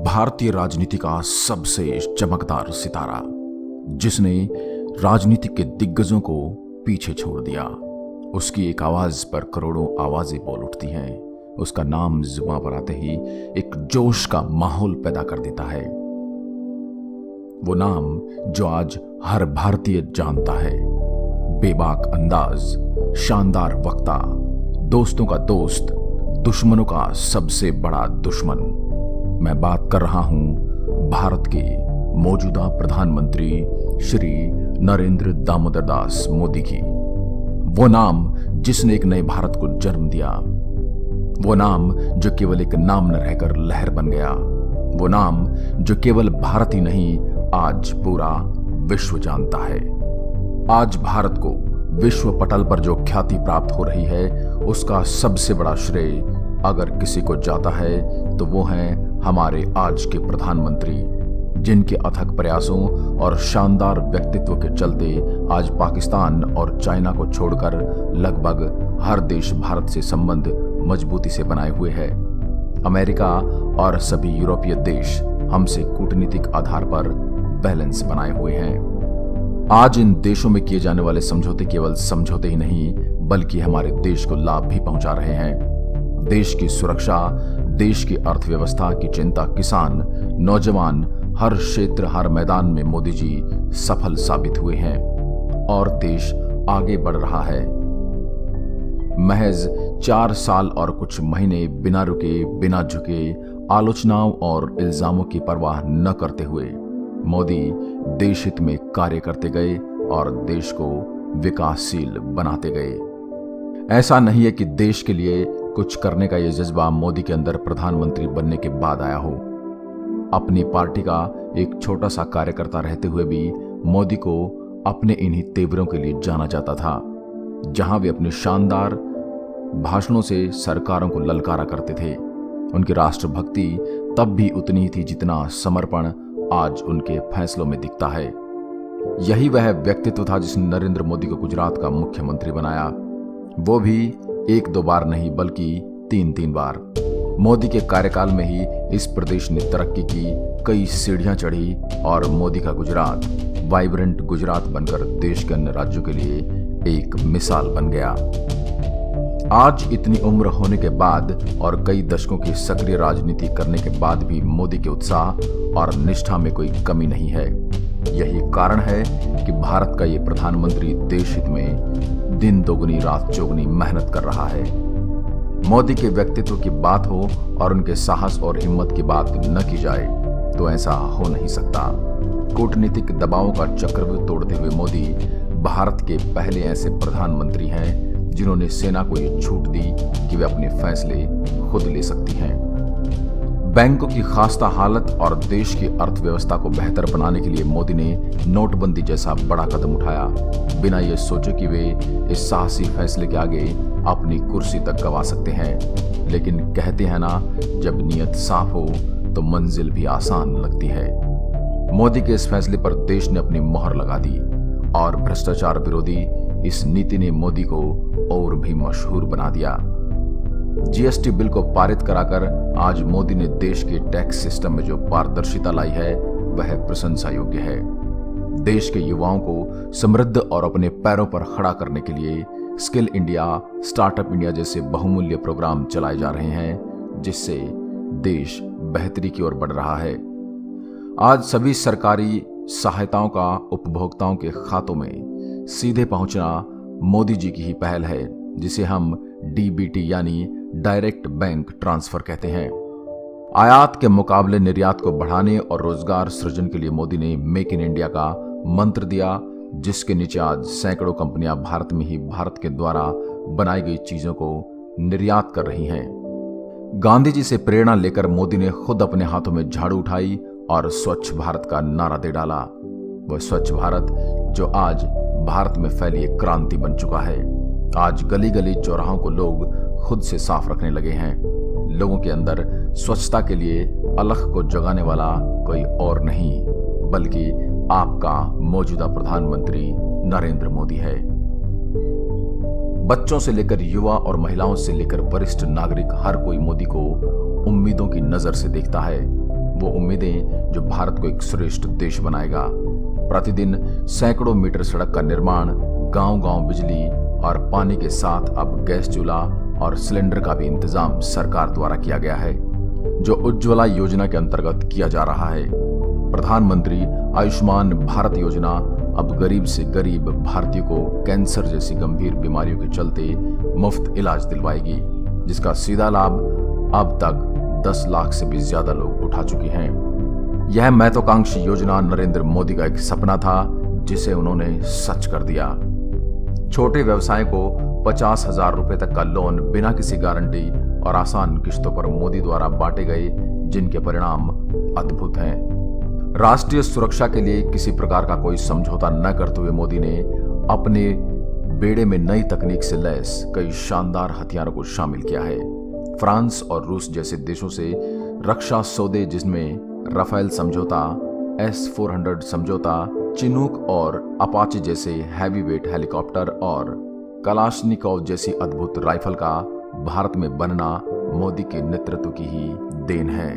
भारतीय राजनीति का सबसे चमकदार सितारा, जिसने राजनीति के दिग्गजों को पीछे छोड़ दिया। उसकी एक आवाज पर करोड़ों आवाजें बोल उठती हैं। उसका नाम जुबां पर आते ही एक जोश का माहौल पैदा कर देता है। वो नाम जो आज हर भारतीय जानता है। बेबाक अंदाज, शानदार वक्ता, दोस्तों का दोस्त, दुश्मनों का सबसे बड़ा दुश्मन। मैं बात कर रहा हूं भारत के मौजूदा प्रधानमंत्री श्री नरेंद्र दामोदर दास मोदी की। वो नाम जिसने एक नए भारत को जन्म दिया। वो नाम जो केवल एक नाम न रहकर लहर बन गया। वो नाम जो केवल भारत ही नहीं, आज पूरा विश्व जानता है। आज भारत को विश्व पटल पर जो ख्याति प्राप्त हो रही है, उसका सबसे बड़ा श्रेय अगर किसी को जाता है तो वो हैं हमारे आज के प्रधानमंत्री, जिनके अथक प्रयासों और शानदार व्यक्तित्व के चलते आज पाकिस्तान और चाइना को छोड़कर लगभग हर देश भारत से संबंध मजबूती से बनाए हुए है। अमेरिका और सभी यूरोपीय देश हमसे कूटनीतिक आधार पर बैलेंस बनाए हुए हैं। आज इन देशों में किए जाने वाले समझौते केवल समझौते ही नहीं, बल्कि हमारे देश को लाभ भी पहुंचा रहे हैं। देश की सुरक्षा, देश की अर्थव्यवस्था की चिंता किसान, नौजवान, हर क्षेत्र, हर मैदान में मोदी जी सफल साबित हुए हैं और देश आगे बढ़ रहा है। महज 4 साल और कुछ महीने बिना रुके, बिना झुके, आलोचनाओं और इल्जामों की परवाह न करते हुए मोदी देश हित में कार्य करते गए और देश को विकासशील बनाते गए। ऐसा नहीं है कि देश के लिए कुछ करने का यह जज्बा मोदी के अंदर प्रधानमंत्री बनने के बाद आया हो। अपनी पार्टी का एक छोटा सा कार्यकर्ता रहते हुए भी मोदी को अपने इन्हीं तेवरों के लिए जाना जाता था, जहां वे अपने शानदार भाषणों से सरकारों को ललकारा करते थे। उनकी राष्ट्रभक्ति तब भी उतनी ही थी जितना समर्पण आज उनके फैसलों में दिखता है। यही वह व्यक्तित्व था जिसने नरेंद्र मोदी को गुजरात का मुख्यमंत्री बनाया, वो भी 1-2 बार नहीं बल्कि 3-3 बार। मोदी के कार्यकाल में ही इस प्रदेश ने तरक्की की, कई सीढ़ियां चढ़ी और मोदी का गुजरात वाइब्रेंट गुजरात बनकर देश के अन्य राज्यों के लिए एक मिसाल बन गया। आज इतनी उम्र होने के बाद और कई दशकों की सक्रिय राजनीति करने के बाद भी मोदी के उत्साह और निष्ठा में कोई कमी नहीं है। यही कारण है कि भारत का ये प्रधानमंत्री देश हित में दिन दोगुनी रात चौगुनी मेहनत कर रहा है। मोदी के व्यक्तित्व की बात हो और उनके साहस और हिम्मत की बात न की जाए तो ऐसा हो नहीं सकता। कूटनीतिक दबावों का चक्रव्यूह तोड़ते हुए मोदी भारत के पहले ऐसे प्रधानमंत्री हैं जिन्होंने सेना को ये छूट दी कि वे अपने फैसले खुद ले सकती हैं। बैंकों की खास्ता हालत और देश की अर्थव्यवस्था को बेहतर बनाने के लिए मोदी ने नोटबंदी जैसा बड़ा कदम उठाया, बिना ये सोचे कि वे इस साहसी फैसले के आगे अपनी कुर्सी तक गंवा सकते हैं। लेकिन कहते हैं ना, जब नीयत साफ हो तो मंजिल भी आसान लगती है। मोदी के इस फैसले पर देश ने अपनी मोहर लगा दी और भ्रष्टाचार विरोधी इस नीति ने मोदी को और भी मशहूर बना दिया। जीएसटी बिल को पारित कराकर आज मोदी ने देश के टैक्स सिस्टम में जो पारदर्शिता लाई है, वह प्रशंसा योग्य है। देश के युवाओं को समृद्ध और अपने पैरों पर खड़ा करने के लिए स्किल इंडिया, स्टार्टअप इंडिया जैसे बहुमूल्य प्रोग्राम चलाए जा रहे हैं, जिससे देश बेहतरी की ओर बढ़ रहा है। आज सभी सरकारी सहायताओं का उपभोक्ताओं के खातों में सीधे पहुंचना मोदी जी की ही पहल है, जिसे हम डीबीटी यानी डायरेक्ट बैंक ट्रांसफर कहते हैं। आयात के मुकाबले निर्यात को बढ़ाने और रोजगार सृजन के लिए मोदी ने मेक इन इंडिया का मंत्र दिया, जिसके नीचे आज सैकड़ों कंपनियां भारत में ही भारत के द्वारा बनाई गई चीजों को निर्यात कर रही हैं। गांधी जी से प्रेरणा लेकर मोदी ने खुद अपने हाथों में झाड़ू उठाई और स्वच्छ भारत का नारा दे डाला। वह स्वच्छ भारत जो आज भारत में फैली एक क्रांति बन चुका है। आज गली गली चौराहों को लोग खुद से साफ रखने लगे हैं। लोगों के अंदर स्वच्छता के लिए अलख को जगाने वाला कोई और नहीं, बल्कि आपका मौजूदा प्रधानमंत्री नरेंद्र मोदी है। बच्चों से लेकर युवा और महिलाओं से लेकर वरिष्ठ नागरिक हर कोई मोदी को उम्मीदों की नजर से देखता है। वो उम्मीदें जो भारत को एक श्रेष्ठ देश बनाएगा। प्रतिदिन सैकड़ों मीटर सड़क का निर्माण, गांव-गांव बिजली और पानी के साथ अब गैस चूल्हा और सिलेंडर का भी इंतजाम सरकार द्वारा किया गया है, जो उज्ज्वला योजना के अंतर्गत किया जा रहा है। प्रधानमंत्री आयुष्मान भारत योजना अब गरीब से गरीब भारतीय को कैंसर जैसी गंभीर बीमारियों के चलते मुफ्त इलाज दिलवाएगी, जिसका सीधा लाभ अब तक 10 लाख से भी ज्यादा लोग उठा चुके हैं। यह महत्वाकांक्षी योजना नरेंद्र मोदी का एक सपना था, जिसे उन्होंने सच कर दिया। छोटे व्यवसाय को 50,000 रुपए तक का लोन बिना किसी गारंटी और आसान किश्तों पर मोदी द्वारा बांटे गए, जिनके परिणाम अद्भुत हैं। राष्ट्रीय सुरक्षा के लिए किसी प्रकार का कोई समझौता न करते हुए मोदी ने अपने बेड़े में नई तकनीक से लैस कई शानदार हथियारों को शामिल किया है। फ्रांस और रूस जैसे देशों से रक्षा सौदे, जिसमें राफेल समझौता, S-400 समझौता, चिनूक और अपाचे जैसे हैवीवेट हेलीकॉप्टर और कलाशनिकोव जैसी अद्भुत राइफल का भारत में बनना मोदी के नेतृत्व की ही देन है।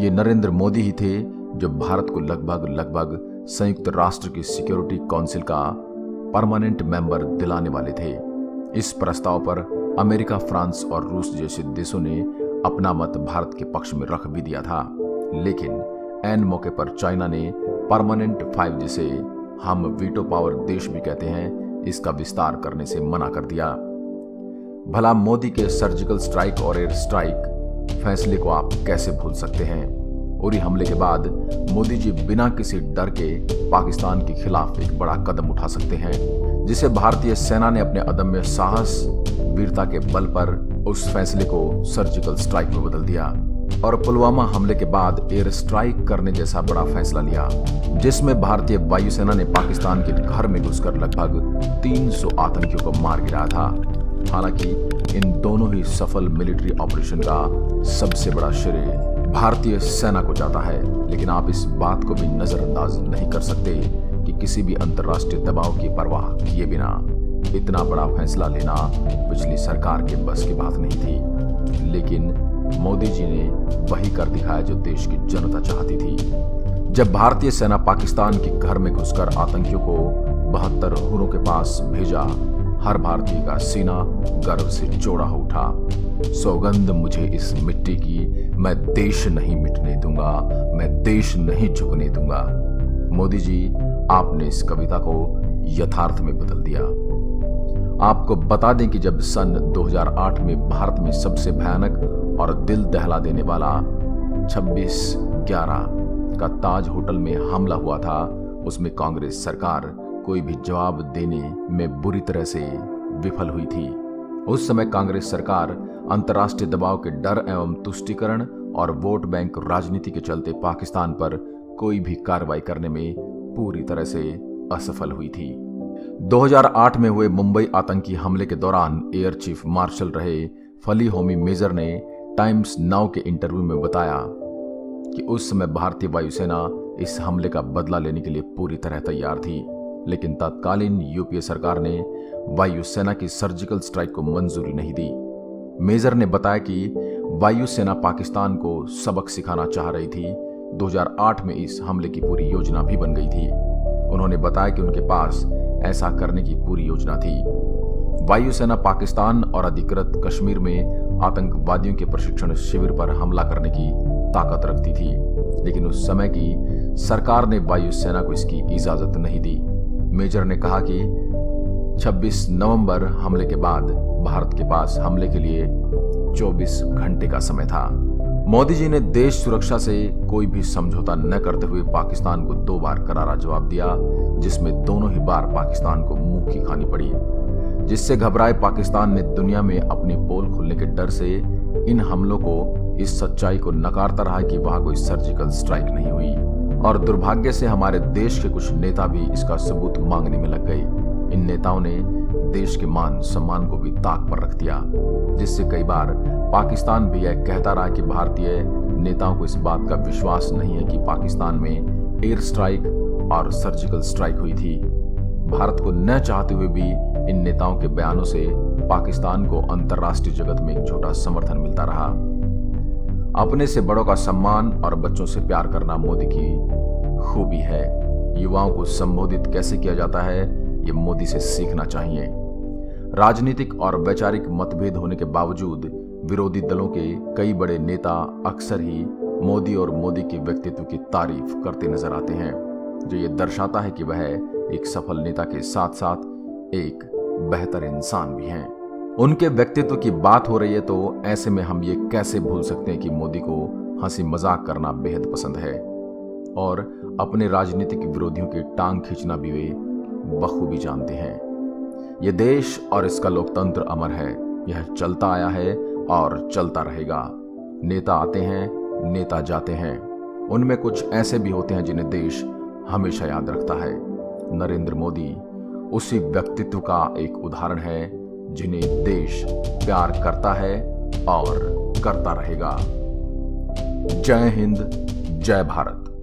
ये नरेंद्र मोदी ही थे जो भारत को लगभग संयुक्त राष्ट्र की सिक्योरिटी काउंसिल का परमानेंट मेंबर दिलाने वाले थे। इस प्रस्ताव पर अमेरिका, फ्रांस और रूस जैसे देशों ने अपना मत भारत के पक्ष में रख भी दिया था, लेकिन ऐन मौके पर चाइना ने परमानेंट 5, जिसे हम वीटो पावर देश भी कहते हैं, इसका विस्तार करने से मना कर दिया। भला मोदी के सर्जिकल स्ट्राइक और एयर स्ट्राइक फैसले को आप कैसे भूल सकते हैं? उरी हमले के बाद मोदी जी बिना किसी डर के पाकिस्तान के खिलाफ एक बड़ा कदम उठा सकते हैं, जिसे भारतीय सेना ने अपने अदम्य साहस, वीरता के बल पर उस फैसले को सर्जिकल स्ट्राइक में बदल दिया और पुलवामा हमले के बाद एयर स्ट्राइक करने जैसा बड़ा फैसला लिया, जिसमें भारतीय वायुसेना ने पाकिस्तान के घर में घुसकर लगभग 300 आतंकियों को मार गिराया था। हालांकि इन दोनों ही सफल मिलिट्री ऑपरेशन का सबसे बड़ा श्रेय भारतीय सेना को जाता है, लेकिन आप इस बात को भी नजरअंदाज नहीं कर सकते कि किसी भी अंतर्राष्ट्रीय दबाव की परवाह किए बिना इतना बड़ा फैसला लेना पिछली सरकार के बस की बात नहीं थी। लेकिन मोदी जी ने वही कर दिखाया जो देश की जनता चाहती थी। जब भारतीय सेना पाकिस्तान के घर में घुसकर आतंकियों को 72 हुरों के पास भेजा, हर भारतीय का सीना गर्व से चौड़ा हो उठा। सौगंध मुझे इस मिट्टी की, मैं देश नहीं मिटने दूंगा, मैं देश नहीं झुकने दूंगा। मोदी जी, आपने इस कविता को यथार्थ में बदल दिया। आपको बता दें कि जब सन 2008 में भारत में सबसे भयानक और दिल दहला देने वाला 26/11 का ताज होटल में हमला हुआ था, उसमें कांग्रेस सरकार कोई भी जवाब देने में बुरी तरह से विफल हुई थी। उस समय कांग्रेस सरकार अंतर्राष्ट्रीय दबाव के डर एवं तुष्टीकरण और वोट बैंक राजनीति के चलते पाकिस्तान पर कोई भी कार्रवाई करने में पूरी तरह से असफल हुई थी। 2008 में हुए मुंबई आतंकी हमले के दौरान एयर चीफ मार्शल रहे फली होमी मेजर ने टाइम्स नाउ के इंटरव्यू में बताया कि उस समय भारतीय वायुसेना इस हमले का बदला लेने के लिए पूरी तरह तैयार थी, लेकिन तत्कालीन यूपीए सरकार ने वायुसेना की सर्जिकल स्ट्राइक को मंजूरी नहीं दी। मेजर ने बताया कि वायुसेना पाकिस्तान को सबक सिखाना चाह रही थी। 2008 में इस हमले की पूरी योजना भी बन गई थी। उन्होंने बताया कि उनके पास ऐसा करने की पूरी योजना थी। वायुसेना पाकिस्तान और अधिकृत कश्मीर में आतंकवादियों के प्रशिक्षण शिविर पर हमला करने की ताकत रखती थी, लेकिन उस समय की सरकार ने वायुसेना को इसकी इजाजत नहीं दी। मेजर ने कहा कि 26 नवंबर हमले के बाद भारत के पास हमले के लिए 24 घंटे का समय था। मोदी जी ने देश सुरक्षा से कोई भी समझौता न करते हुए पाकिस्तान को 2 बार करारा जवाब दिया, जिसमें दोनों ही बार पाकिस्तान को मुंह की खानी पड़ी, जिससे घबराए पाकिस्तान ने दुनिया में अपनी पोल खुलने के डर से इन हमलों को, इस सच्चाई को नकारता रहा कि वहां कोई सर्जिकल स्ट्राइक नहीं हुई। और दुर्भाग्य से हमारे देश के कुछ नेता भी इसका सबूत मांगने में लग गए। इन नेताओं ने देश के मान सम्मान को भी ताक पर रख दिया, जिससे कई बार पाकिस्तान भी यह कहता रहा कि भारतीय नेताओं को इस बात का विश्वास नहीं है कि पाकिस्तान में एयर स्ट्राइक और सर्जिकल स्ट्राइक हुई थी। भारत को न चाहते हुए भी इन नेताओं के बयानों से पाकिस्तान को अंतर्राष्ट्रीय जगत में एक छोटा समर्थन मिलता रहा। अपने से बड़ों का सम्मान और बच्चों से प्यार करना मोदी की खूबी है। युवाओं को संबोधित कैसे किया जाता है, ये मोदी से सीखना चाहिए। राजनीतिक और वैचारिक मतभेद होने के बावजूद विरोधी दलों के कई बड़े नेता अक्सर ही मोदी और मोदी के व्यक्तित्व की तारीफ करते नजर आते हैं, जो ये दर्शाता है कि वह एक सफल नेता के साथ साथ एक बेहतर इंसान भी हैं। उनके व्यक्तित्व की बात हो रही है तो ऐसे में हम ये कैसे भूल सकते हैं कि मोदी को हंसी मजाक करना बेहद पसंद है और अपने राजनीतिक विरोधियों की टांग खींचना भी वे बखूबी जानते हैं। ये देश और इसका लोकतंत्र अमर है, यह चलता आया है और चलता रहेगा। नेता आते हैं, नेता जाते हैं, उनमें कुछ ऐसे भी होते हैं जिन्हें देश हमेशा याद रखता है। नरेंद्र मोदी उसी व्यक्तित्व का एक उदाहरण है जिन्हें देश प्यार करता है और करता रहेगा। जय हिंद, जय भारत।